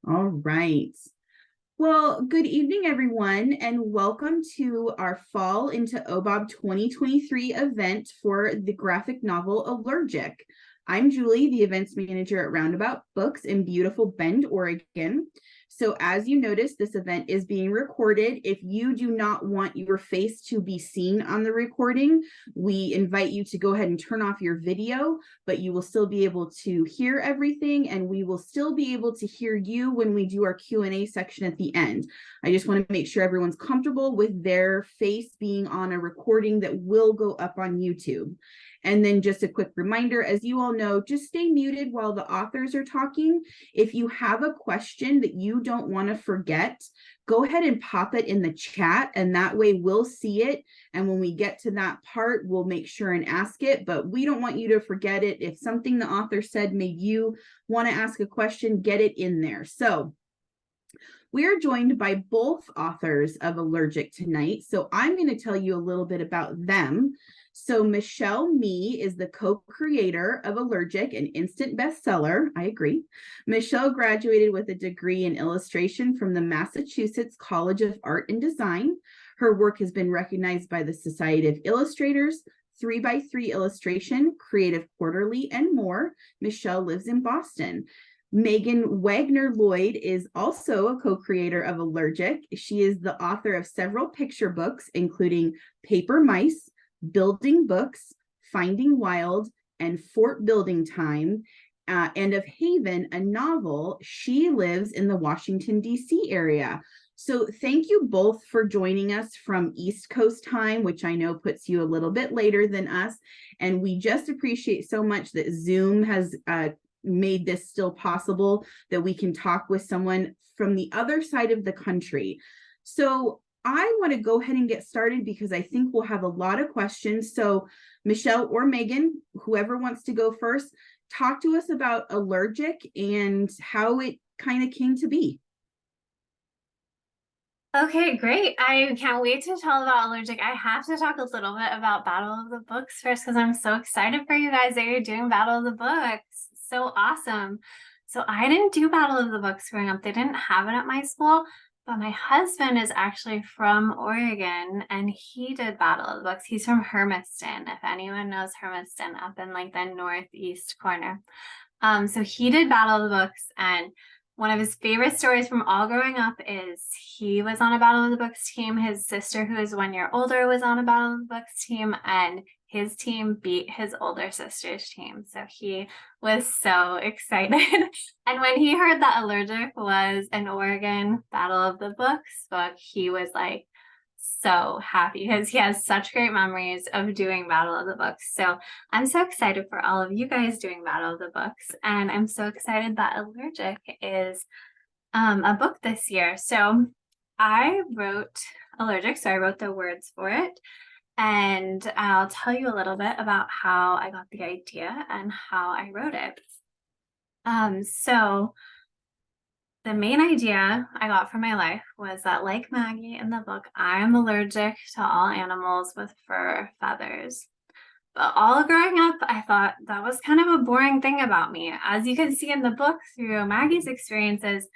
All right. Well, good evening, everyone, and welcome to our Fall into OBOB 2023 event for the graphic novel Allergic. I'm Julie, the events manager at Roundabout Books in beautiful Bend, Oregon. So as you notice, this event is being recorded. If you do not want your face to be seen on the recording, we invite you to go ahead and turn off your video, but you will still be able to hear everything, and we will still be able to hear you when we do our Q&A section at the end. I just want to make sure everyone's comfortable with their face being on a recording that will go up on YouTube. And then just a quick reminder, as you all know, just stay muted while the authors are talking. If you have a question that you don't want to forget, go ahead and pop it in the chat, and that way we'll see it. And when we get to that part, we'll make sure and ask it, but we don't want you to forget it. If something the author said made you want to ask a question, get it in there. So we are joined by both authors of Allergic tonight. So I'm going to tell you a little bit about them. So Michelle Mee is the co-creator of Allergic, an instant bestseller. I agree. Michelle graduated with a degree in illustration from the Massachusetts College of Art and Design. Her work has been recognized by the Society of Illustrators, 3x3 Illustration, Creative Quarterly, and more. Michelle lives in Boston. Megan Wagner Lloyd is also a co-creator of Allergic. She is the author of several picture books, including Paper Mice, Building Books, Finding Wild, and Fort Building Time, and of Haven, a novel. She lives in the Washington, D.C. area. So thank you both for joining us from East Coast time, which I know puts you a little bit later than us. And we just appreciate so much that Zoom has made this still possible, that we can talk with someone from the other side of the country. So I want to go ahead and get started because I think we'll have a lot of questions. So Michelle or Megan, whoever wants to go first, talk to us about Allergic and how it kind of came to be. Okay, great. I can't wait to tell about Allergic. I have to talk a little bit about Battle of the Books first because I'm so excited for you guys that you're doing Battle of the Books. So awesome. So I didn't do Battle of the Books growing up. They didn't have it at my school, but my husband is actually from Oregon and he did Battle of the Books. He's from Hermiston, if anyone knows Hermiston, up in like the northeast corner. So he did Battle of the Books, and one of his favorite stories from all growing up is he was on a Battle of the Books team. His sister, who is 1 year older, was on a Battle of the Books team, and his team beat his older sister's team. So he was so excited. And when he heard that Allergic was an Oregon Battle of the Books book, he was like so happy because he has such great memories of doing Battle of the Books. So I'm so excited for all of you guys doing Battle of the Books. And I'm so excited that Allergic is a book this year. So I wrote Allergic, so I wrote the words for it. And I'll tell you a little bit about how I got the idea and how I wrote it. So the main idea I got from my life was that, like Maggie in the book, I'm allergic to all animals with fur, feathers. But all growing up, I thought that was kind of a boring thing about me. As you can see in the book through Maggie's experiences,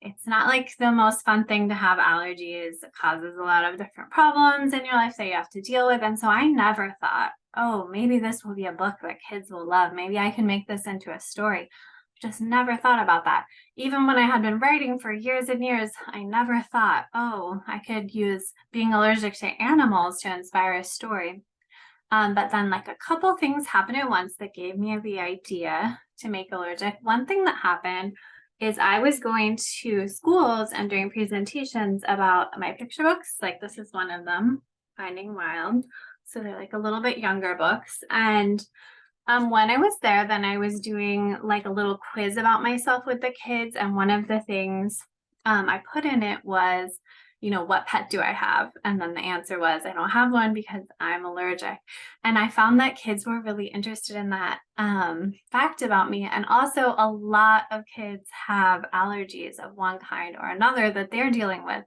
it's not like the most fun thing to have allergies. It causes a lot of different problems in your life that you have to deal with. And so I never thought, oh, maybe this will be a book that kids will love. Maybe I can make this into a story. Just never thought about that. Even when I had been writing for years and years, I never thought, oh, I could use being allergic to animals to inspire a story. But then like a couple things happened at once that gave me the idea to make Allergic. One thing that happened is I was going to schools and doing presentations about my picture books. Like this is one of them, Finding Wild. So they're like a little bit younger books. And when I was there, then I was doing like a little quiz about myself with the kids. And one of the things I put in it was, you know, what pet do I have? And then the answer was, I don't have one because I'm allergic. And I found that kids were really interested in that fact about me. And also a lot of kids have allergies of one kind or another that they're dealing with.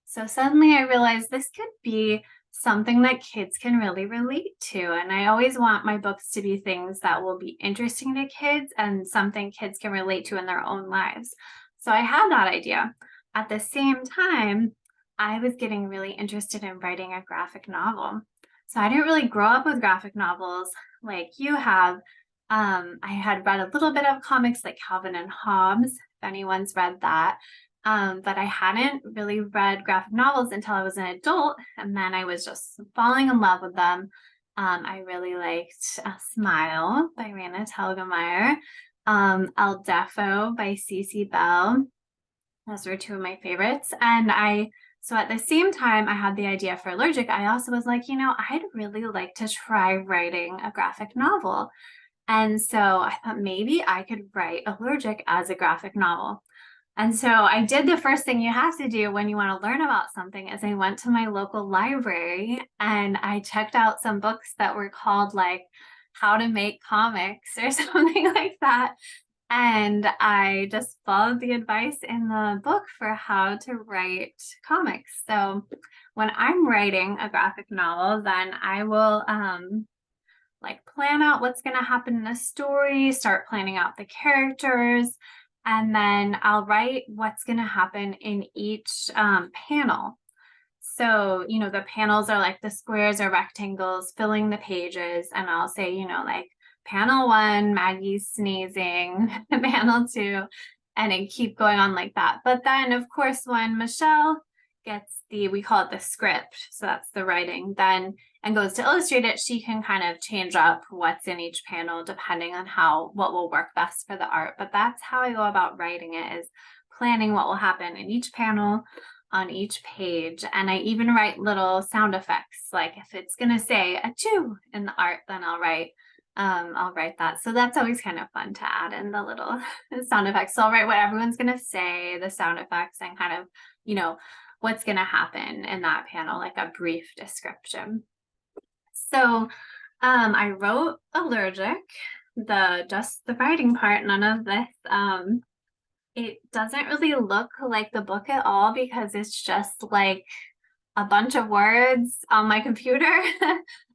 So suddenly I realized this could be something that kids can really relate to. And I always want my books to be things that will be interesting to kids and something kids can relate to in their own lives. So I had that idea. At the same time, I was getting really interested in writing a graphic novel. So I didn't really grow up with graphic novels like you have. I had read a little bit of comics like Calvin and Hobbes, if anyone's read that. But I hadn't really read graphic novels until I was an adult, and then I was just falling in love with them. I really liked Smile by Raina Telgemeier, El Defo by Cece Bell. Those were two of my favorites. So at the same time I had the idea for Allergic, I also was like, I'd really like to try writing a graphic novel. And so I thought maybe I could write Allergic as a graphic novel. And so I did the first thing you have to do when you want to learn about something is I went to my local library and I checked out some books that were called like How to Make Comics or something like that. And I just followed the advice in the book for how to write comics. So when I'm writing a graphic novel, then I will like plan out what's going to happen in the story, start planning out the characters, and then I'll write what's going to happen in each panel. So, the panels are like the squares or rectangles filling the pages, and I'll say, like panel 1, Maggie's sneezing, panel 2, and then keep going on like that. But then, of course, when Michelle gets we call it the script, so that's the writing, then and goes to illustrate it, she can kind of change up what's in each panel depending on what will work best for the art. But that's how I go about writing it, is planning what will happen in each panel on each page. And I even write little sound effects, like if it's going to say achoo in the art, then I'll write that. So that's always kind of fun to add in the little sound effects. So I'll write what everyone's going to say, the sound effects, and kind of, what's going to happen in that panel, like a brief description. So I wrote Allergic, just the writing part, none of this. It doesn't really look like the book at all because it's just like a bunch of words on my computer.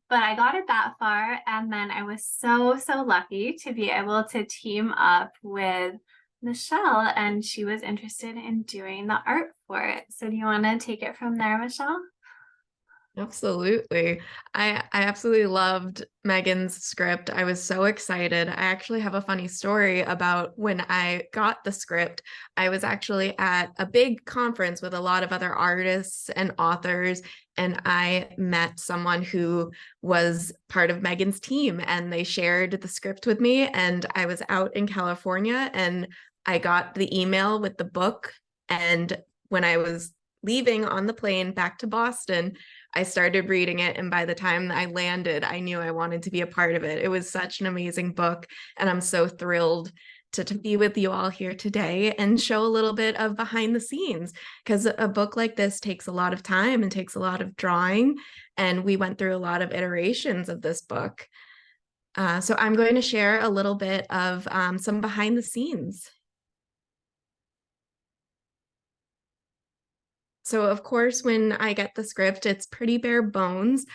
But I got it that far, and then I was so lucky to be able to team up with Michelle, and she was interested in doing the art for it. So do you want to take it from there, Michelle? Absolutely. I absolutely loved Megan's script. I was so excited. I actually have a funny story about when I got the script. I was actually at a big conference with a lot of other artists and authors, and I met someone who was part of Megan's team, and they shared the script with me. And I was out in California, and I got the email with the book. And when I was leaving on the plane back to Boston, I started reading it, and by the time I landed, I knew I wanted to be a part of it. It was such an amazing book, and I'm so thrilled to be with you all here today and show a little bit of behind the scenes, because a book like this takes a lot of time and takes a lot of drawing, and we went through a lot of iterations of this book. So I'm going to share a little bit of some behind the scenes. So of course, when I get the script, it's pretty bare bones,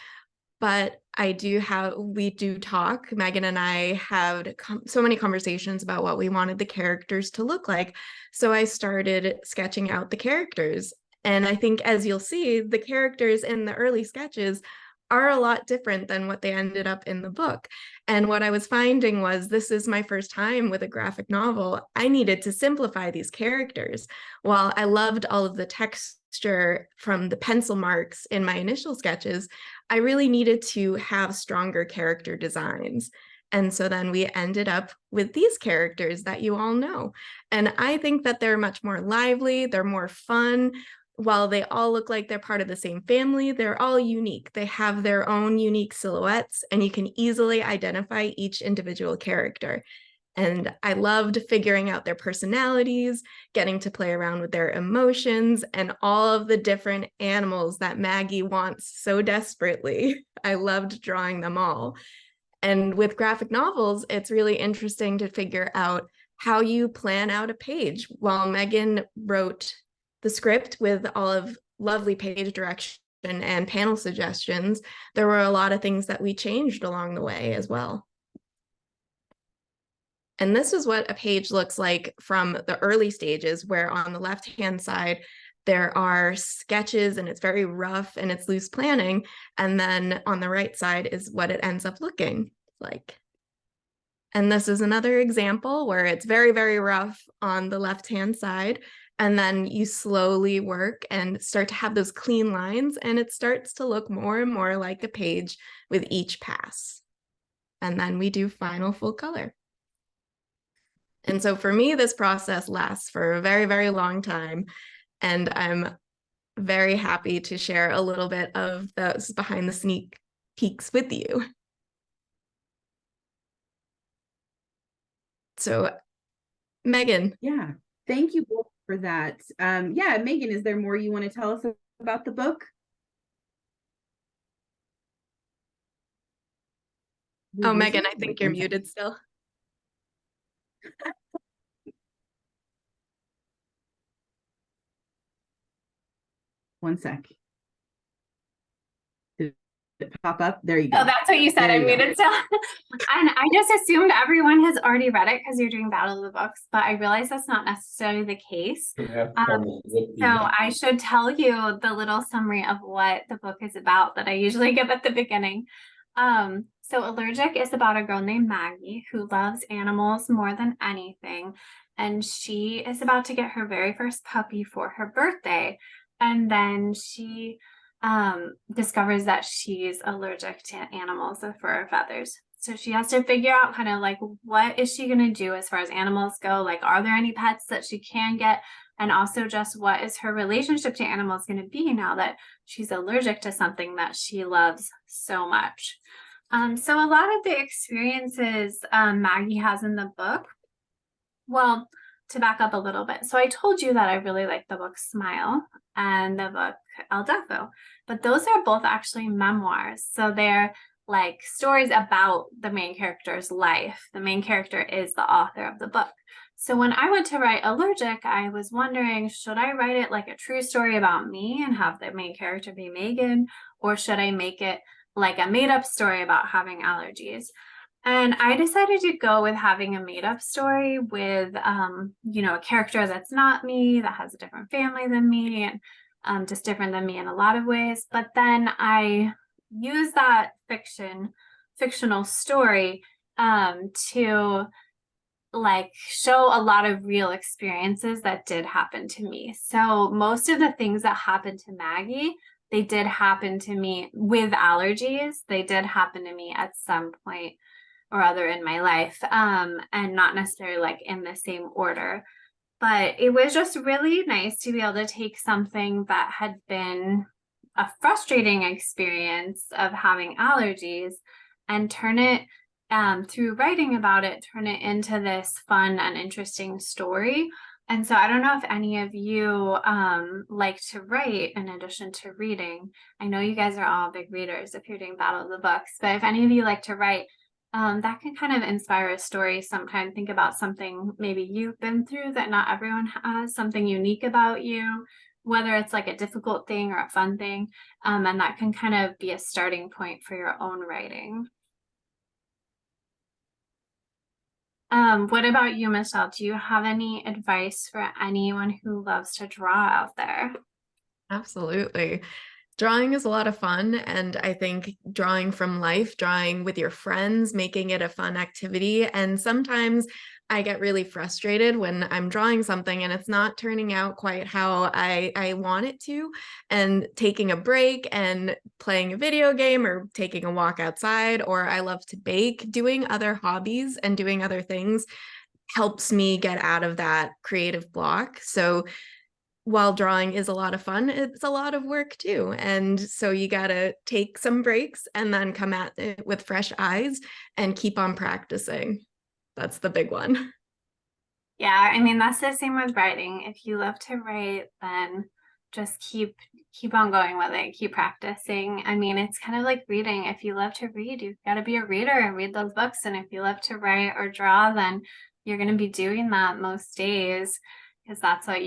but we do talk. Megan and I had so many conversations about what we wanted the characters to look like. So I started sketching out the characters. And I think, as you'll see, the characters in the early sketches are a lot different than what they ended up in the book. And what I was finding was, this is my first time with a graphic novel. I needed to simplify these characters. While I loved all of the texture from the pencil marks in my initial sketches, I really needed to have stronger character designs. And so then we ended up with these characters that you all know. And I think that they're much more lively, they're more fun. While they all look like they're part of the same family, they're all unique. They have their own unique silhouettes, and you can easily identify each individual character. And I loved figuring out their personalities, getting to play around with their emotions, and all of the different animals that Maggie wants so desperately. I loved drawing them all. And with graphic novels, it's really interesting to figure out how you plan out a page. While Megan wrote the script with all of lovely page direction and panel suggestions, there were a lot of things that we changed along the way as well. And this is what a page looks like from the early stages, where on the left-hand side, there are sketches and it's very rough and it's loose planning. And then on the right side is what it ends up looking like. And this is another example where it's very, very rough on the left-hand side. And then you slowly work and start to have those clean lines, and it starts to look more and more like a page with each pass. And then we do final full color. And so for me, this process lasts for a very, very long time. And I'm very happy to share a little bit of those behind the sneak peeks with you. So, Megan. Yeah, thank you both for that. Yeah, Megan, is there more you want to tell us about the book? Oh, Megan, I think you're muted still. One sec. Did it pop up? There you go. Oh, that's what you said. I muted still. And I just assumed everyone has already read it because you're doing Battle of the Books, but I realize that's not necessarily the case. So I should tell you the little summary of what the book is about that I usually give at the beginning. So Allergic is about a girl named Maggie who loves animals more than anything. And she is about to get her very first puppy for her birthday. And then she discovers that she's allergic to animals with fur or feathers. So she has to figure out kind of like, what is she going to do as far as animals go? Like, are there any pets that she can get? And also just what is her relationship to animals going to be now that she's allergic to something that she loves so much? So a lot of the experiences Maggie has in the book, well, to back up a little bit. So I told you that I really like the book Smile and the book El Deafo, but those are both actually memoirs. So they're like stories about the main character's life. The main character is the author of the book. So when I went to write Allergic, I was wondering, should I write it like a true story about me and have the main character be Megan, or should I make it like a made-up story about having allergies? And I decided to go with having a made-up story with, a character that's not me, that has a different family than me, and just different than me in a lot of ways. But then I use that fictional story to like show a lot of real experiences that did happen to me. So most of the things that happened to Maggie, they did happen to me with allergies. They did happen to me at some point or other in my life, and not necessarily like in the same order. But it was just really nice to be able to take something that had been a frustrating experience of having allergies and turn it, through writing about it, turn it into this fun and interesting story. And so I don't know if any of you like to write in addition to reading. I know you guys are all big readers if you're doing Battle of the Books, but if any of you like to write, that can kind of inspire a story sometime. Think about something maybe you've been through that not everyone has, something unique about you, whether it's like a difficult thing or a fun thing, and that can kind of be a starting point for your own writing. What about you, Michelle? Do you have any advice for anyone who loves to draw out there? Absolutely. Drawing is a lot of fun, and I think drawing from life, drawing with your friends, making it a fun activity. And sometimes I get really frustrated when I'm drawing something and it's not turning out quite how I want it to, and taking a break and playing a video game or taking a walk outside, or I love to bake. Doing other hobbies and doing other things helps me get out of that creative block. So while drawing is a lot of fun, it's a lot of work too. And so you got to take some breaks and then come at it with fresh eyes and keep on practicing. That's the big one. Yeah, I mean, that's the same with writing. If you love to write, then just keep on going with it, keep practicing. I mean, it's kind of like reading. If you love to read, you've got to be a reader and read those books. And if you love to write or draw, then you're going to be doing that most days, because that's what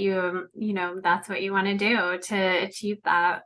that's what you want to do to achieve that.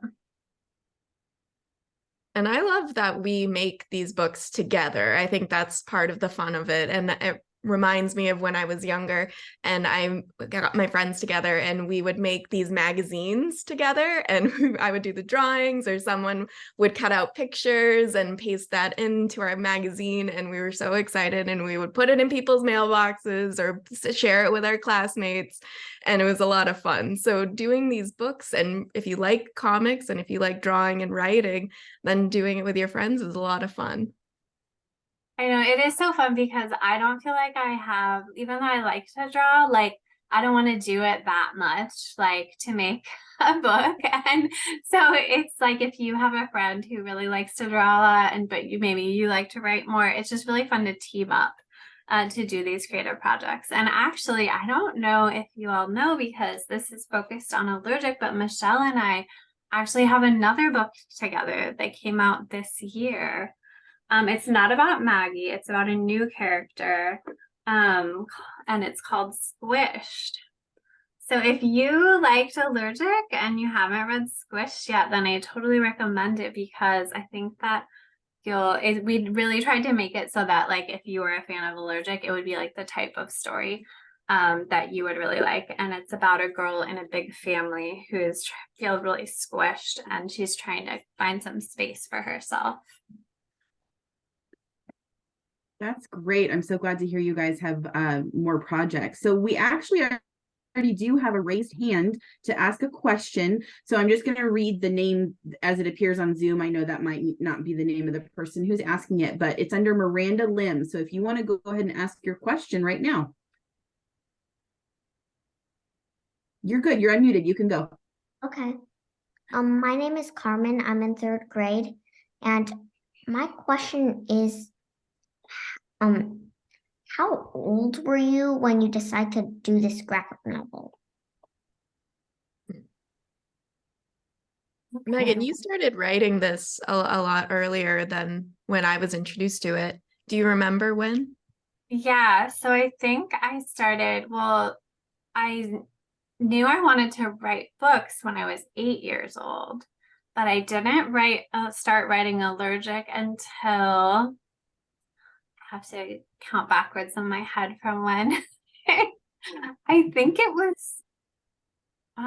And I love that we make these books together. I think that's part of the fun of it. And reminds me of when I was younger, and I got my friends together and we would make these magazines together, and I would do the drawings, or someone would cut out pictures and paste that into our magazine, and we were so excited, and we would put it in people's mailboxes or share it with our classmates, and it was a lot of fun. So doing these books, and if you like comics and if you like drawing and writing, then doing it with your friends is a lot of fun. I know it is so fun because I don't feel like I have, even though I like to draw, like I don't want to do it that much, like to make a book. And so it's like if you have a friend who really likes to draw a lot, and but maybe you like to write more, it's just really fun to team up to do these creative projects. And actually, I don't know if you all know, because this is focused on Allergic, but Michelle and I actually have another book together that came out this year. It's not about Maggie, it's about a new character, and it's called Squished. So if you liked Allergic and you haven't read Squished yet, then I totally recommend it, because I think that we really tried to make it so that, like, if you were a fan of Allergic, it would be like the type of story that you would really like. And it's about a girl in a big family who feels really squished, and she's trying to find some space for herself. That's great. I'm so glad to hear you guys have more projects. So we actually already do have a raised hand to ask a question. So I'm just going to read the name as it appears on Zoom. I know that might not be the name of the person who's asking it, but it's under Miranda Lim. So if you want to go ahead and ask your question right now. You're good. You're unmuted. You can go. Okay. My name is Carmen. I'm in 3rd grade. And my question is, how old were you when you decided to do this graphic novel? Megan, you started writing this a lot earlier than when I was introduced to it. Do you remember when? Yeah, so I think I started, well, I knew I wanted to write books when I was 8 years old, but I didn't start writing Allergic until, I have to count backwards in my head from when. I think it was, so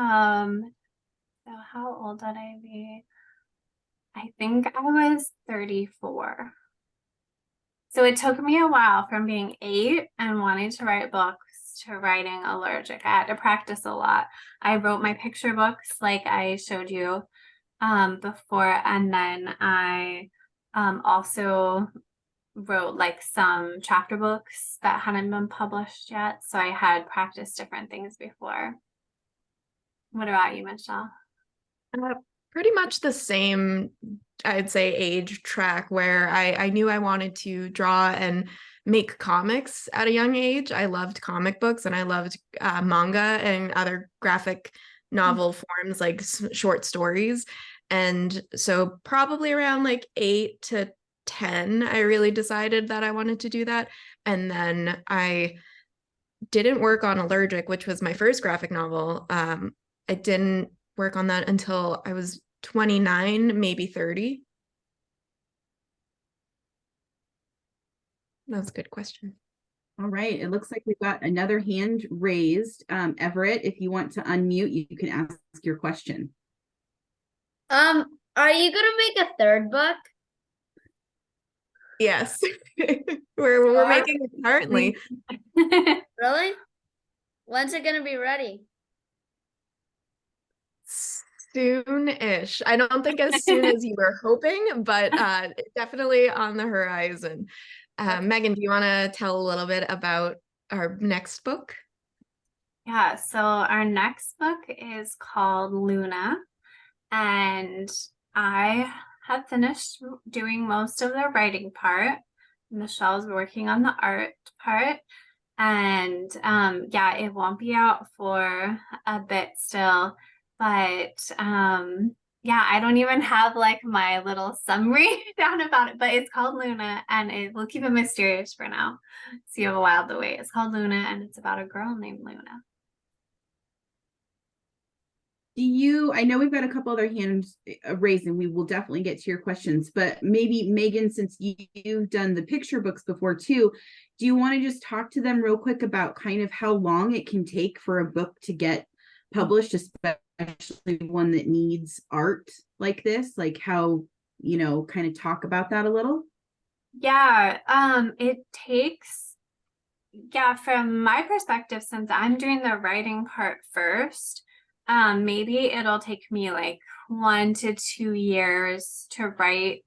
how old would I be? I think I was 34. So it took me a while from being 8 and wanting to write books to writing Allergic. I had to practice a lot. I wrote my picture books like I showed you before, and then I also wrote like some chapter books that hadn't been published yet. So I had practiced different things before. What about you, Michelle? Pretty much the same, I'd say, age track, where I knew I wanted to draw and make comics at a young age. I loved comic books, and I loved manga and other graphic novel forms, like short stories. And so probably around like 8 to 10, I really decided that I wanted to do that. And then I didn't work on Allergic, which was my first graphic novel. I didn't work on that until I was 29, maybe 30. That was a good question. All right. It looks like we've got another hand raised. Everett, if you want to unmute, you can ask your question. Are you gonna make a 3rd book? Yes, we're making it currently. Really? When's it gonna be ready? Soon-ish. I don't think as soon as you were hoping, but definitely on the horizon. Megan, do you want to tell a little bit about our next book? Yeah, so our next book is called Luna, and I have finished doing most of the writing part. Michelle's working on the art part, and yeah, it won't be out for a bit still, but yeah, I don't even have like my little summary down about it, but it's called Luna, and we'll keep it mysterious for now, so you have a while to wait. It's called Luna, and it's about a girl named Luna. I know we've got a couple other hands raised and we will definitely get to your questions, but maybe Megan, since you've done the picture books before too, do you want to just talk to them real quick about kind of how long it can take for a book to get published, especially one that needs art like this, like how, kind of talk about that a little? Yeah, it takes, from my perspective, since I'm doing the writing part first, maybe it'll take me like 1 to 2 years to write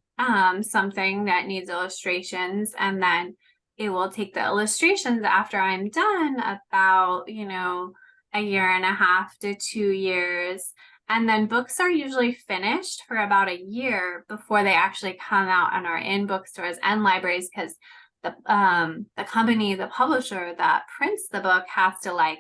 something that needs illustrations, and then it will take the illustrations after I'm done about, 1.5 to 2 years. And then books are usually finished for about a year before they actually come out and are in bookstores and libraries, because the company, the publisher that prints the book has to like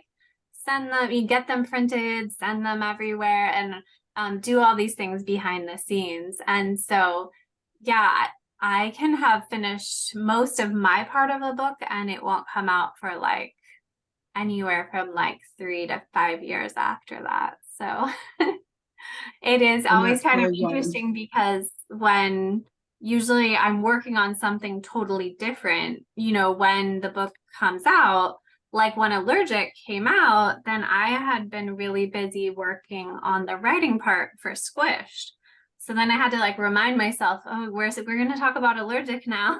send them, you get them printed, send them everywhere, and do all these things behind the scenes. And so, yeah, I can have finished most of my part of a book and it won't come out for like anywhere from like 3 to 5 years after that. So it is always kind of interesting because when usually I'm working on something totally different, when the book comes out, like when Allergic came out, then I had been really busy working on the writing part for Squished. So then I had to like remind myself, oh, we're going to talk about Allergic now,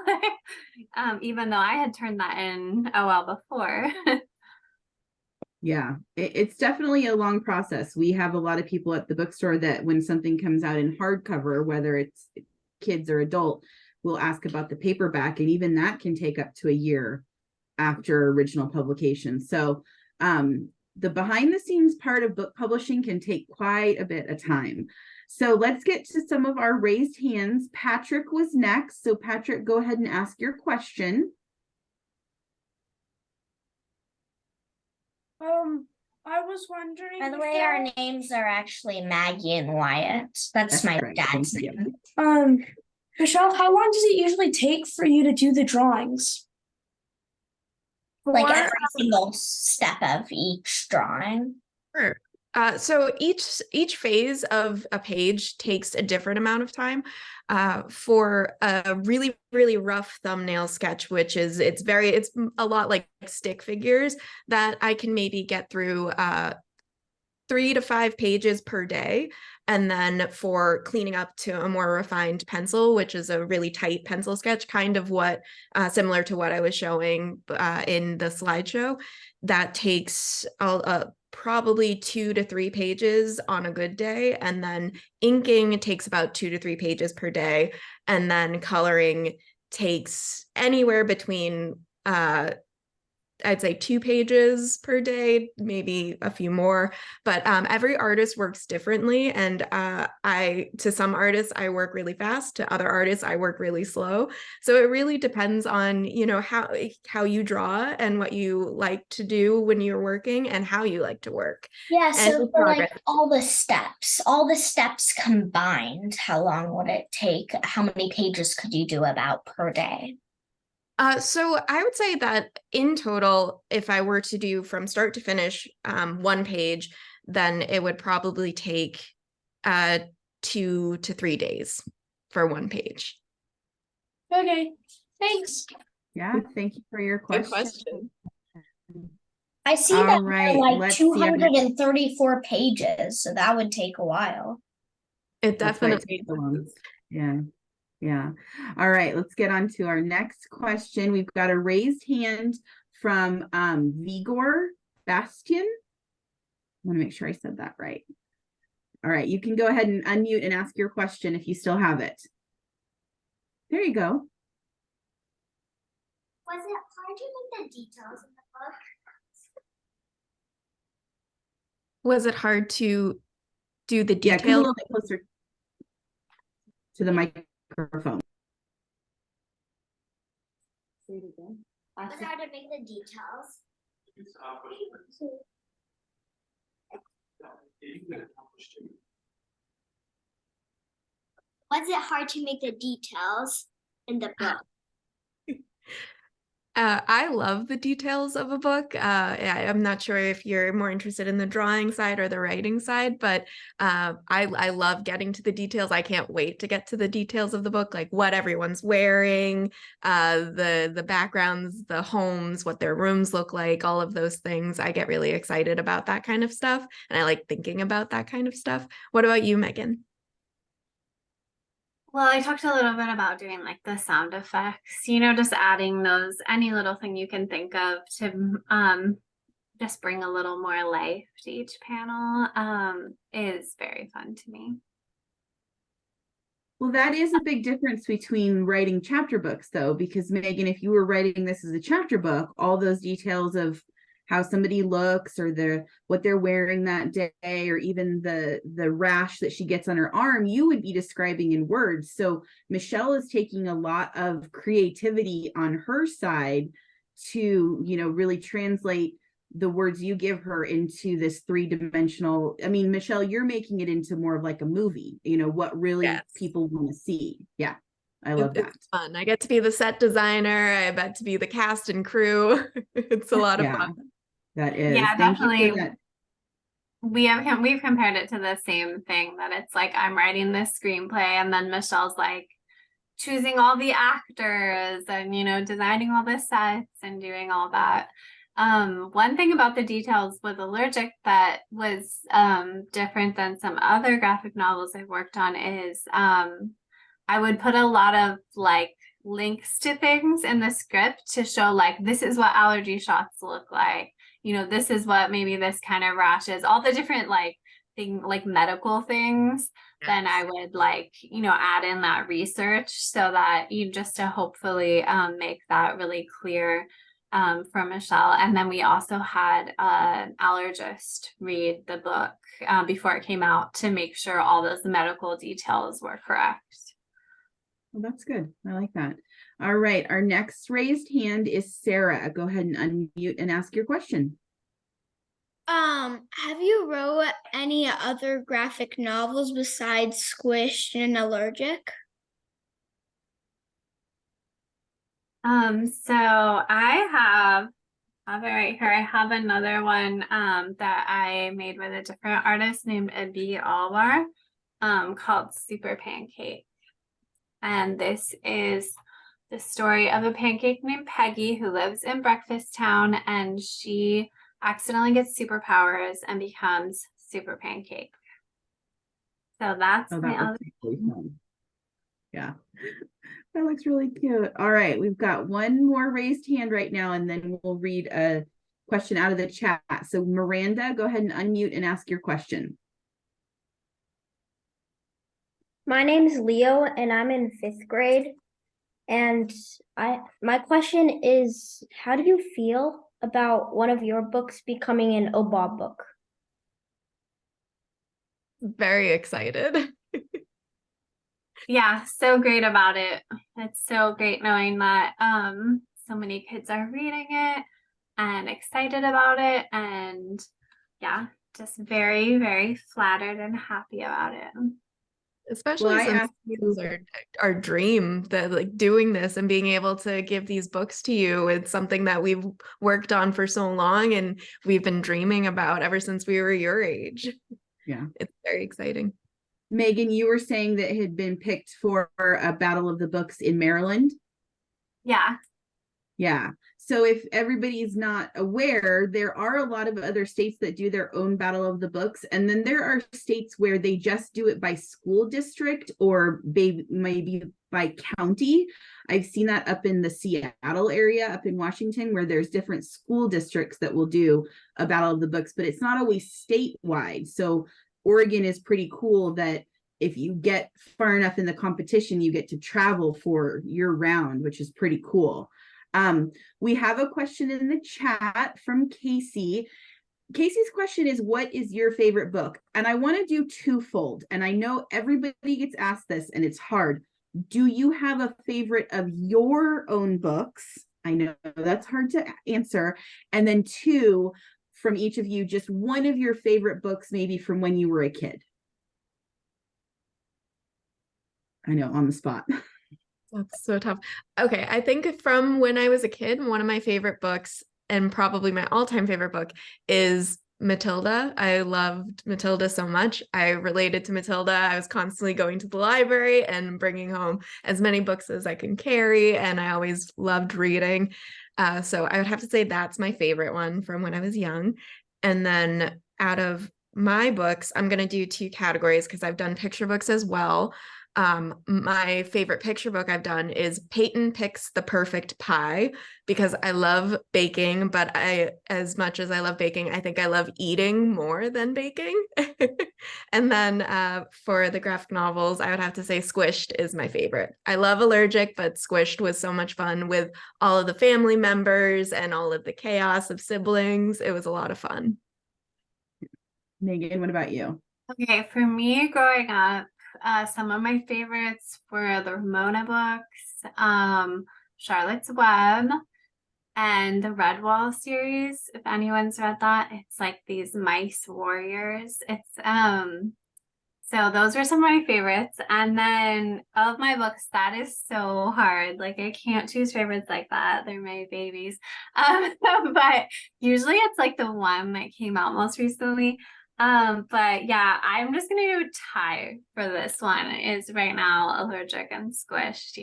even though I had turned that in a while before. Yeah, it's definitely a long process. We have a lot of people at the bookstore that when something comes out in hardcover, whether it's kids or adult, will ask about the paperback, and even that can take up to a year after original publication. So the behind the scenes part of book publishing can take quite a bit of time. So let's get to some of our raised hands. Patrick was next. So Patrick, go ahead and ask your question. I was wondering. By the way, our names are actually Maggie and Wyatt. That's my right. dad's name. Michelle, how long does it usually take for you to do the drawings? Like every single step of each drawing. Sure. So each phase of a page takes a different amount of time. For a really, really rough thumbnail sketch, which is it's a lot like stick figures, that I can maybe get through 3 to 5 pages per day. And then for cleaning up to a more refined pencil, which is a really tight pencil sketch, kind of similar to what I was showing in the slideshow, that takes probably 2 to 3 pages on a good day. And then inking takes about 2 to 3 pages per day. And then coloring takes anywhere between I'd say 2 pages per day, maybe a few more, but every artist works differently. And to some artists, I work really fast, to other artists, I work really slow. So it really depends on, how you draw and what you like to do when you're working and how you like to work. Yeah, so for like all the steps combined, how long would it take? How many pages could you do about per day? So I would say that in total, if I were to do from start to finish 1 page, then it would probably take 2 to 3 days for 1 page. Okay, thanks. Yeah, thank you for your question. Good question. I see that there are like 234 pages, so that would take a while. It definitely does. Yeah. All right, let's get on to our next question. We've got a raised hand from Vigor Bastian. I want to make sure I said that right. All right, you can go ahead and unmute and ask your question if you still have it. There you go. Was it hard to make the details in the book? Was it hard to do the Yeah, details? come a little bit closer to the microphone. Say it again. Was it hard to make the details? Was it hard to make the details in the book? I love the details of a book. I'm not sure if you're more interested in the drawing side or the writing side, but I love getting to the details. I can't wait to get to the details of the book, like what everyone's wearing, the backgrounds, the homes, what their rooms look like, all of those things. I get really excited about that kind of stuff, and I like thinking about that kind of stuff. What about you, Megan? Well, I talked a little bit about doing like the sound effects, just adding those, any little thing you can think of to just bring a little more life to each panel is very fun to me. Well, that is a big difference between writing chapter books, though, because Megan, if you were writing this as a chapter book, all those details of how somebody looks or what they're wearing that day, or even the rash that she gets on her arm, you would be describing in words. So Michelle is taking a lot of creativity on her side to, really translate the words you give her into this three-dimensional. I mean, Michelle, you're making it into more of like a movie, what really people want to see. Yeah. I love that. It's fun. I get to be the set designer. I get to be the cast and crew. It's a lot of fun. That is. Yeah, Thank you definitely. for that. We've compared it to the same thing, that it's like I'm writing this screenplay and then Michelle's like choosing all the actors and designing all the sets and doing all that. One thing about the details with Allergic that was different than some other graphic novels I've worked on is I would put a lot of like links to things in the script to show like, this is what allergy shots look like. This is what maybe this kind of rash is, all the different like medical things. Yes. Then I would add in that research so that to hopefully make that really clear for Michelle. And then we also had an allergist read the book before it came out to make sure all those medical details were correct. Well, that's good. I like that. All right. Our next raised hand is Sarah. Go ahead and unmute and ask your question. Have you wrote any other graphic novels besides Squished and Allergic? So I have it right here. I have another one that I made with a different artist named Abi Alvar called Super Pancake. And this is the story of a pancake named Peggy who lives in Breakfast Town, and she accidentally gets superpowers and becomes Super Pancake. So that's my other one. Yeah, that looks really cute. All right, we've got one more raised hand right now, and then we'll read a question out of the chat. So Miranda, go ahead and unmute and ask your question. My name's Leo and I'm in 5th grade. And my question is, how do you feel about one of your books becoming an OBOB book? Very excited. Yeah, so great about it. It's so great knowing that so many kids are reading it and excited about it, and yeah, just very, very flattered and happy about it. Especially since it's our dream, that like doing this and being able to give these books to you, it's something that we've worked on for so long and we've been dreaming about ever since we were your age. Yeah, it's very exciting. Megan, you were saying that it had been picked for a Battle of the Books in Maryland. Yeah. So if everybody's not aware, there are a lot of other states that do their own Battle of the Books. And then there are states where they just do it by school district or maybe by county. I've seen that up in the Seattle area, up in Washington, where there's different school districts that will do a Battle of the Books, but it's not always statewide. So Oregon is pretty cool that if you get far enough in the competition, you get to travel for year round, which is pretty cool. We have a question in the chat from Casey. Casey's question is, what is your favorite book? And I want to do twofold. And I know everybody gets asked this and it's hard. Do you have a favorite of your own books? I know that's hard to answer. And then two, from each of you, just one of your favorite books, maybe from when you were a kid. I know, on the spot. That's so tough. Okay, I think from when I was a kid, one of my favorite books, and probably my all-time favorite book, is Matilda. I loved Matilda so much. I related to Matilda. I was constantly going to the library and bringing home as many books as I can carry, and I always loved reading. So I would have to say that's my favorite one from when I was young. And then out of my books, I'm going to do two categories because I've done picture books as well. My favorite picture book I've done is Peyton Picks the Perfect Pie because I love baking, but as much as I love baking, I think I love eating more than baking. And then for the graphic novels, I would have to say Squished is my favorite. I love Allergic, but Squished was so much fun with all of the family members and all of the chaos of siblings. It was a lot of fun. Megan, what about you? Okay, for me growing up, some of my favorites were the Ramona books, Charlotte's Web, and the Redwall series. If anyone's read that, it's like these mice warriors. So those were some of my favorites. And then of my books, that is so hard. Like I can't choose favorites like that. They're my babies. But usually it's like the one that came out most recently. But yeah, I'm just gonna do a tie for this one. Is right now Allergic and Squished,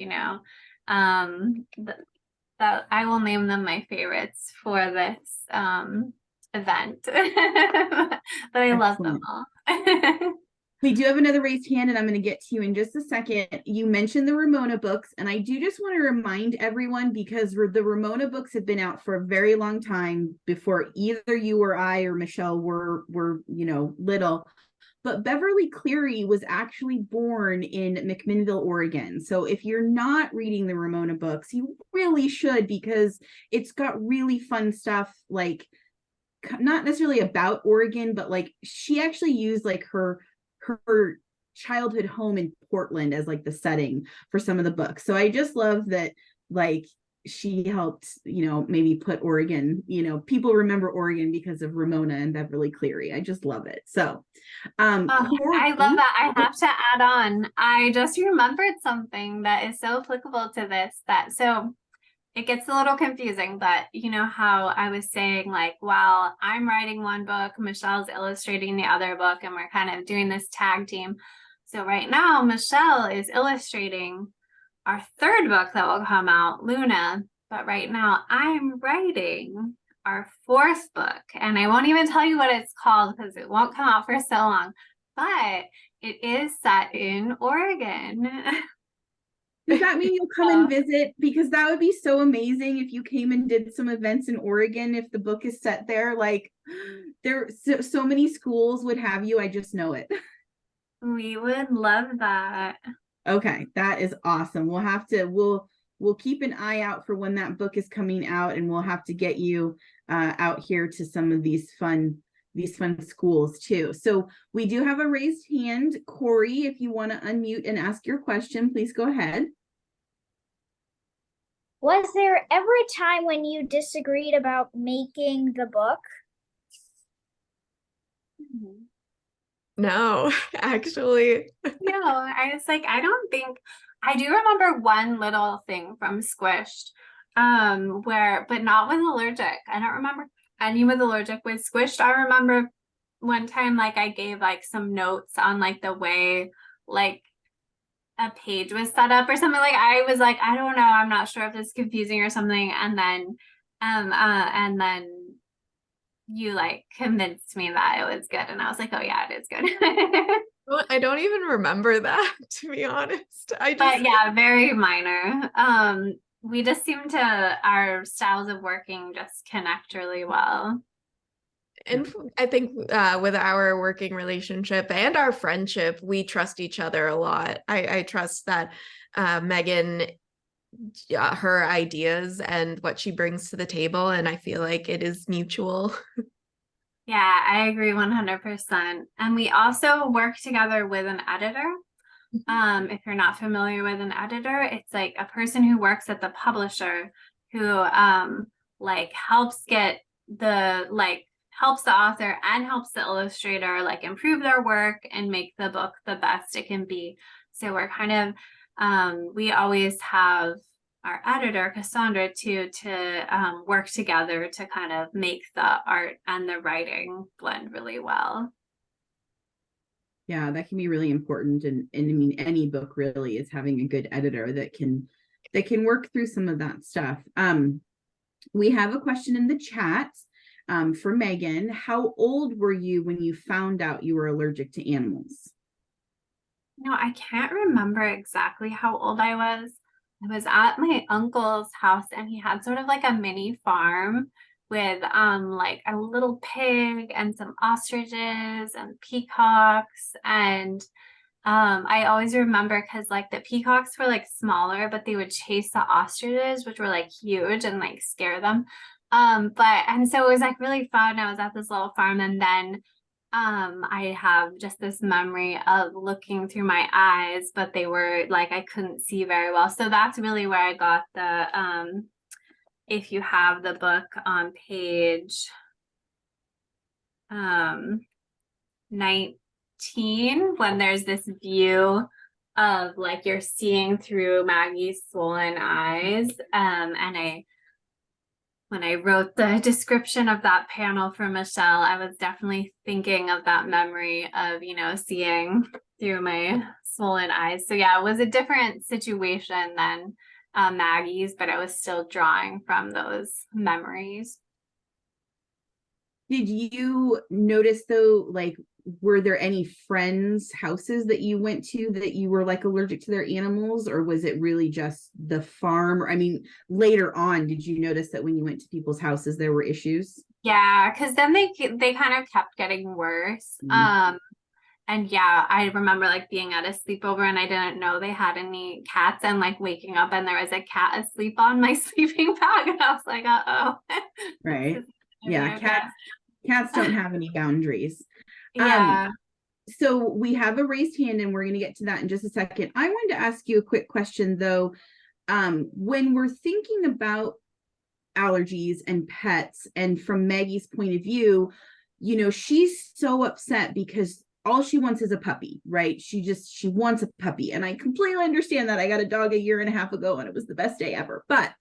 that I will name them my favorites for this event. But I love them all. We do have another raised hand, and I'm going to get to you in just a second. You mentioned the Ramona books, and I do just want to remind everyone, because the Ramona books have been out for a very long time before either you or I or Michelle were little. But Beverly Cleary was actually born in McMinnville, Oregon. So if you're not reading the Ramona books, you really should, because it's got really fun stuff, like not necessarily about Oregon, but like she actually used like her childhood home in Portland as like the setting for some of the books. So I just love that, like, she helped, maybe put Oregon, people remember Oregon because of Ramona and Beverly Cleary. I just love it. So I love that. I have to add on, I just remembered something that is so applicable to this, so it gets a little confusing, but you know how I was saying, like, while I'm writing one book, Michelle's illustrating the other book, and we're kind of doing this tag team. So right now, Michelle is illustrating our third book that will come out, Luna. But right now, I'm writing our fourth book, and I won't even tell you what it's called because it won't come out for so long. But it is set in Oregon. Does that mean you'll come and visit? Because that would be so amazing if you came and did some events in Oregon, if the book is set there. Like, there so many schools would have you. I just know it. We would love that. Okay, that is awesome. We'll keep an eye out for when that book is coming out, and we'll have to get you out here to some of these fun schools too. So we do have a raised hand. Corey, if you want to unmute and ask your question, please go ahead. Was there ever a time when you disagreed about making the book? No, actually. No, I was like, I don't think, I do remember one little thing from Squished, but not with Allergic. I don't remember any with Allergic. With Squished, I remember one time, like, I gave like some notes on like the way like a page was set up or something. Like, I was like, I don't know, I'm not sure if this is confusing or something. And then you like convinced me that it was good, and I was like, oh yeah, it is good. I don't even remember that, to be honest. But yeah, very minor. We just seem to, our styles of working just connect really well. And I think with our working relationship and our friendship, we trust each other a lot. I trust that Megan, her ideas and what she brings to the table, and I feel like it is mutual. Yeah, I agree 100%. And we also work together with an editor. If you're not familiar with an editor, it's like a person who works at the publisher who like helps the author and helps the illustrator like improve their work and make the book the best it can be. So we're kind of we always have our editor, Cassandra, too, to work together to kind of make the art and the writing blend really well. Yeah, that can be really important. And I mean, any book really is having a good editor that can work through some of that stuff. We have a question in the chat for Megan. How old were you when you found out you were allergic to animals? No, I can't remember exactly how old I was. I was at my uncle's house and he had sort of like a mini farm with like a little pig and some ostriches and peacocks. And I always remember because like the peacocks were like smaller, but they would chase the ostriches, which were like huge and like scare them. And so it was like really fun. I was at this little farm, and then I have just this memory of looking through my eyes, but they were like I couldn't see very well. So that's really where I got the if you have the book on page 19, when there's this view of like you're seeing through Maggie's swollen eyes. And when I wrote the description of that panel for Michelle, I was definitely thinking of that memory of, you know, seeing through my swollen eyes. So yeah, it was a different situation than Maggie's, but I was still drawing from those memories. Did you notice though, like, were there any friends' houses that you went to that you were like allergic to their animals, or was it really just the farm? I mean, later on, did you notice that when you went to people's houses, there were issues? Yeah, because then they kind of kept getting worse. And yeah, I remember like being at a sleepover and I didn't know they had any cats, and like waking up and there was a cat asleep on my sleeping bag, and I was like, uh-oh. Right. Yeah, cats don't have any boundaries. Yeah. So we have a raised hand and we're going to get to that in just a second. I wanted to ask you a quick question though. When we're thinking about allergies and pets, and from Maggie's point of view, you know, she's so upset because all she wants is a puppy, right? She wants a puppy. And I completely understand that. I got a dog 1.5 years ago and it was the best day ever. But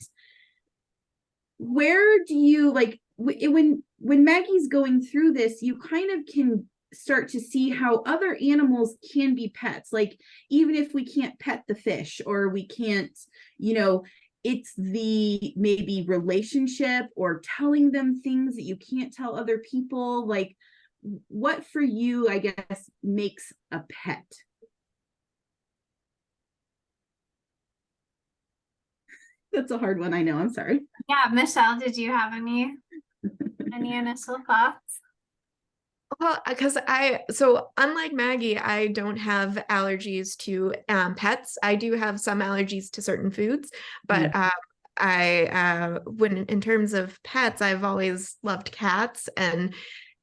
where do you like when Maggie's going through this, you kind of can start to see how other animals can be pets. Like, even if we can't pet the fish, or we can't, you know, it's the maybe relationship or telling them things that you can't tell other people. Like, what for you, I guess, makes a pet? That's a hard one, I know. I'm sorry. Yeah, Michelle, did you have any initial thoughts? Well, because so unlike Maggie, I don't have allergies to pets. I do have some allergies to certain foods, but when in terms of pets, I've always loved cats. And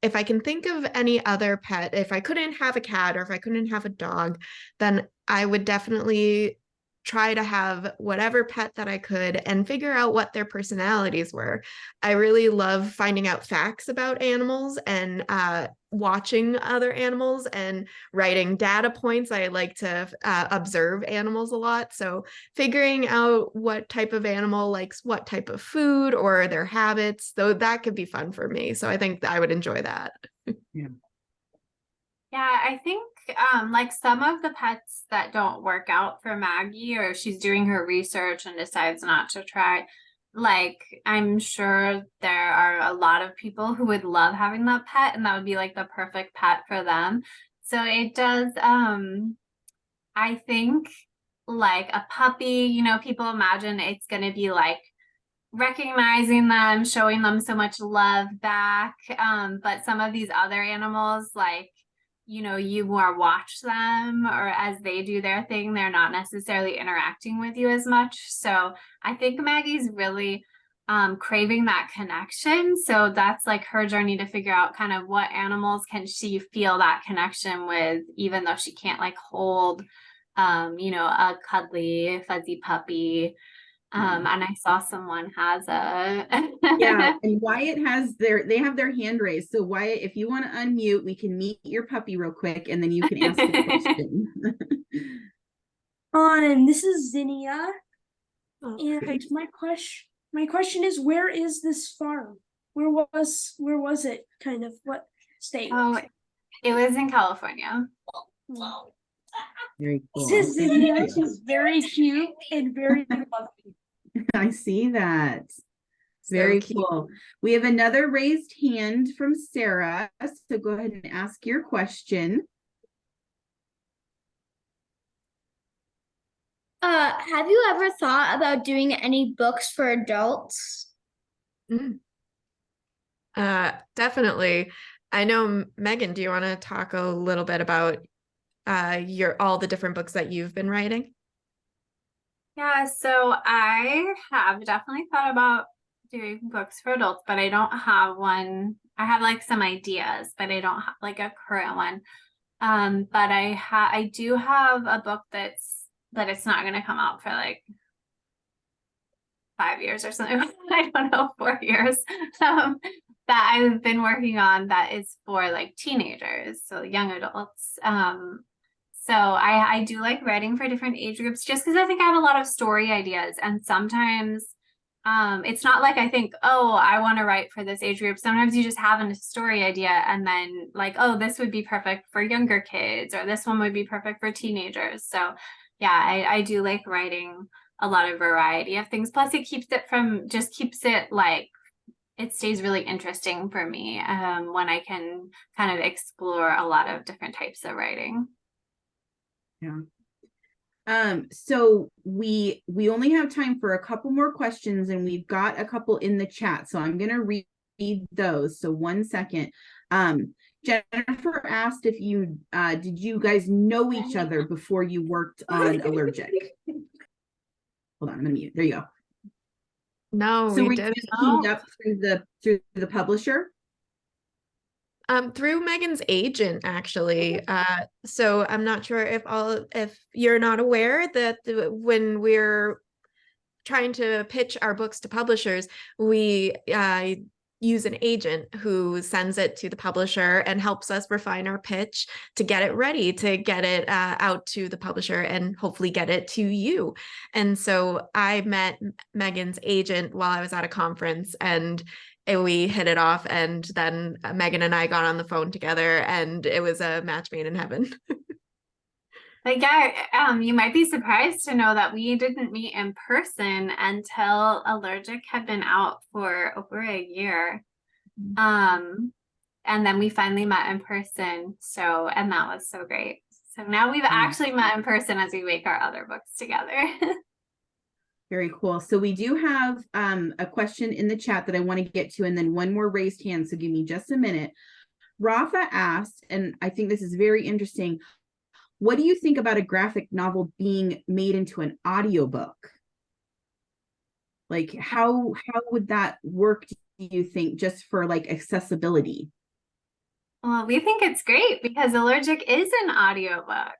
if I can think of any other pet, if I couldn't have a cat or if I couldn't have a dog, then I would definitely try to have whatever pet that I could and figure out what their personalities were. I really love finding out facts about animals and watching other animals and writing data points. I like to observe animals a lot. So figuring out what type of animal likes what type of food or their habits, though, that could be fun for me. So I think I would enjoy that. Yeah. Yeah, I think like some of the pets that don't work out for Maggie, or she's doing her research and decides not to try, like I'm sure there are a lot of people who would love having that pet, and that would be like the perfect pet for them. So it does, I think like a puppy, you know, people imagine it's going to be like recognizing them, showing them so much love back. But some of these other animals, like, you know, you more watch them, or as they do their thing, they're not necessarily interacting with you as much. So I think Maggie's really craving that connection. So that's like her journey to figure out kind of what animals can she feel that connection with, even though she can't like hold, you know, a cuddly fuzzy puppy. And I saw someone has a yeah, and Wyatt they have their hand raised. So Wyatt, if you want to unmute, we can meet your puppy real quick and then you can ask the question. This is Zinnia, Okay. and my question is, where is this farm? Where was it? Kind of what state? Oh, it was in California. Very cool. This is Zinnia. She's very cute and very lovely. I see that. So Very cute. cool. We have another raised hand from Sarah. So go ahead and ask your question. Have you ever thought about doing any books for adults? Definitely. I know, Megan, do you want to talk a little bit about all the different books that you've been writing? Yeah, so I have definitely thought about doing books for adults, but I don't have one. I have like some ideas, but I don't have like a current one. But I do have a book that it's not going to come out for like 5 years or something. I don't know, 4 years. That I've been working on that is for like teenagers, so young adults. So I do like writing for different age groups just because I think I have a lot of story ideas, and sometimes it's not like I think, oh, I want to write for this age group. Sometimes you just have a story idea and then like, oh, this would be perfect for younger kids, or this one would be perfect for teenagers. So yeah, I do like writing a lot of variety of things. Plus it keeps it like, it stays really interesting for me when I can kind of explore a lot of different types of writing. Yeah. So we only have time for a couple more questions, and we've got a couple in the chat. So I'm gonna read those. So 1 second. Jennifer asked if you did you guys know each other before you worked on Allergic? Hold on, I'm gonna mute. There you go. No, So we were you didn't. just teamed up through the publisher? Through Megan's agent, actually. So I'm not sure if you're not aware that when we're trying to pitch our books to publishers, we use an agent who sends it to the publisher and helps us refine our pitch to get it ready, to get it out to the publisher and hopefully get it to you. And so I met Megan's agent while I was at a conference, and we hit it off, and then Megan and I got on the phone together, and it was a match made in heaven. But yeah, you might be surprised to know that we didn't meet in person until Allergic had been out for over a year. And then we finally met in person. And that was so great. So now we've actually met in person as we make our other books together. Very cool. So we do have a question in the chat that I want to get to, and then one more raised hand. So give me just a minute. Rafa asked, and I think this is very interesting, what do you think about a graphic novel being made into an audiobook? Like how would that work, do you think, just for like accessibility? Well, we think it's great because Allergic is an audiobook.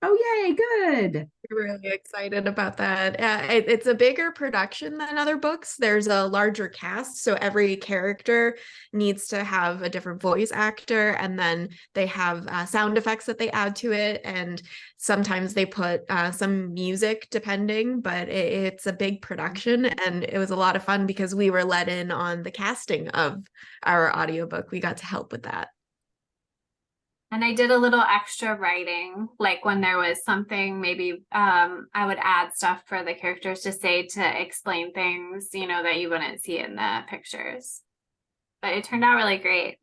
Oh, yay, good. We're really excited about that. It's a bigger production than other books. There's a larger cast, so every character needs to have a different voice actor, and then they have sound effects that they add to it, and sometimes they put some music depending, but it's a big production, and it was a lot of fun because we were let in on the casting of our audiobook. We got to help with that. And I did a little extra writing, like when there was something, maybe I would add stuff for the characters to say to explain things, that you wouldn't see in the pictures. But it turned out really great.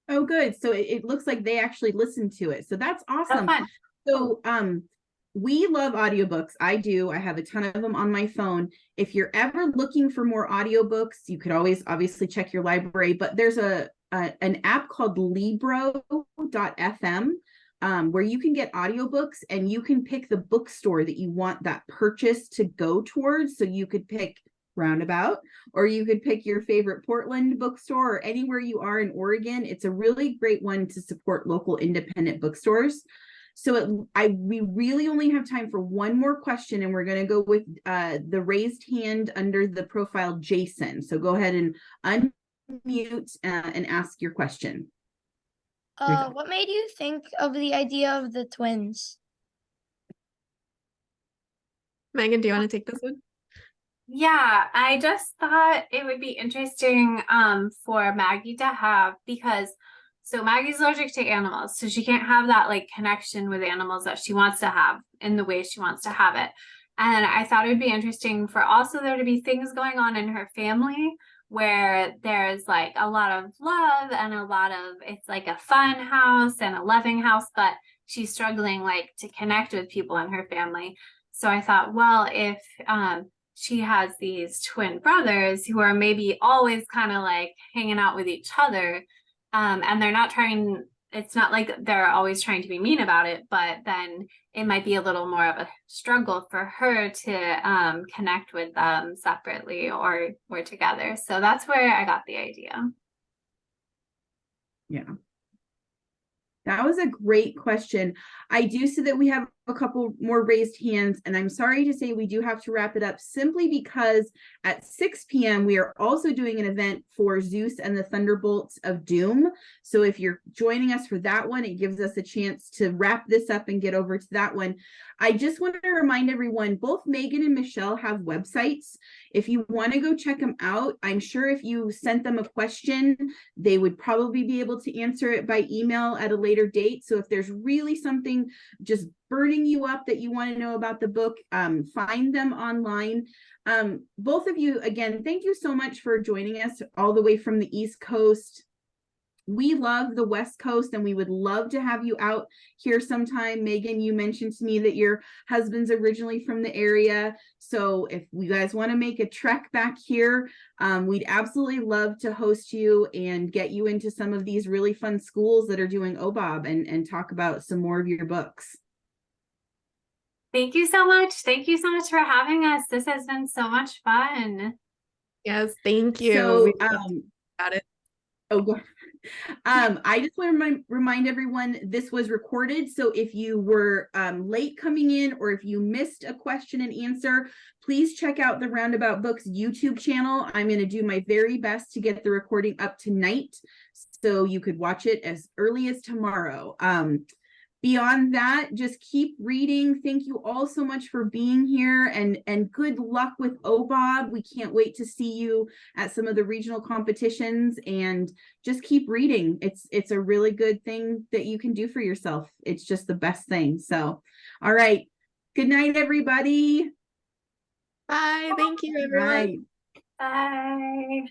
Oh, good. So it looks like they actually listened to it. So that's awesome. Fun. So we love audiobooks. I do. I have a ton of them on my phone. If you're ever looking for more audiobooks, you could always obviously check your library, but there's an app called Libro.fm where you can get audiobooks, and you can pick the bookstore that you want that purchase to go towards. So you could pick Roundabout, or you could pick your favorite Portland bookstore, or anywhere you are in Oregon. It's a really great one to support local independent bookstores. So we really only have time for one more question, and we're going to go with the raised hand under the profile Jason. So go ahead and unmute and ask your question. What made you think of the idea of the twins? Megan, do you want to take this one? Yeah, I just thought it would be interesting for Maggie to have, because so Maggie's allergic to animals, so she can't have that like connection with animals that she wants to have in the way she wants to have it. And I thought it would be interesting for also there to be things going on in her family where there's like a lot of love and a lot of, it's like a fun house and a loving house, but she's struggling like to connect with people in her family. So I thought, well, if she has these twin brothers who are maybe always kind of like hanging out with each other, and they're not trying, it's not like they're always trying to be mean about it, but then it might be a little more of a struggle for her to connect with them separately or together. So that's where I got the idea. Yeah. That was a great question. I do see that we have a couple more raised hands, and I'm sorry to say we do have to wrap it up simply because at 6 p.m. we are also doing an event for Zeus and the Thunderbolts of Doom. So if you're joining us for that one, it gives us a chance to wrap this up and get over to that one. I just want to remind everyone, both Megan and Michelle have websites. If you want to go check them out, I'm sure if you sent them a question, they would probably be able to answer it by email at a later date. So if there's really something just burning you up that you want to know about the book, find them online. Both of you, again, thank you so much for joining us all the way from the East Coast. We love the West Coast and we would love to have you out here sometime. Megan, you mentioned to me that your husband's originally from the area. So if you guys want to make a trek back here, we'd absolutely love to host you and get you into some of these really fun schools that are doing OBOB and talk about some more of your books. Thank you so much. Thank you so much for having us. This has been so much fun. Yes, thank you. So, about it. Oh, go ahead. I just want to remind everyone this was recorded. So if you were late coming in or if you missed a question and answer, please check out the Roundabout Books YouTube channel. I'm going to do my very best to get the recording up tonight so you could watch it as early as tomorrow. Beyond that, just keep reading. Thank you all so much for being here and good luck with OBOB. We can't wait to see you at some of the regional competitions and just keep reading. It's a really good thing that you can do for yourself. It's just the best thing. So, all right. Good night, everybody. Bye. Thank you, everyone. Bye. Bye.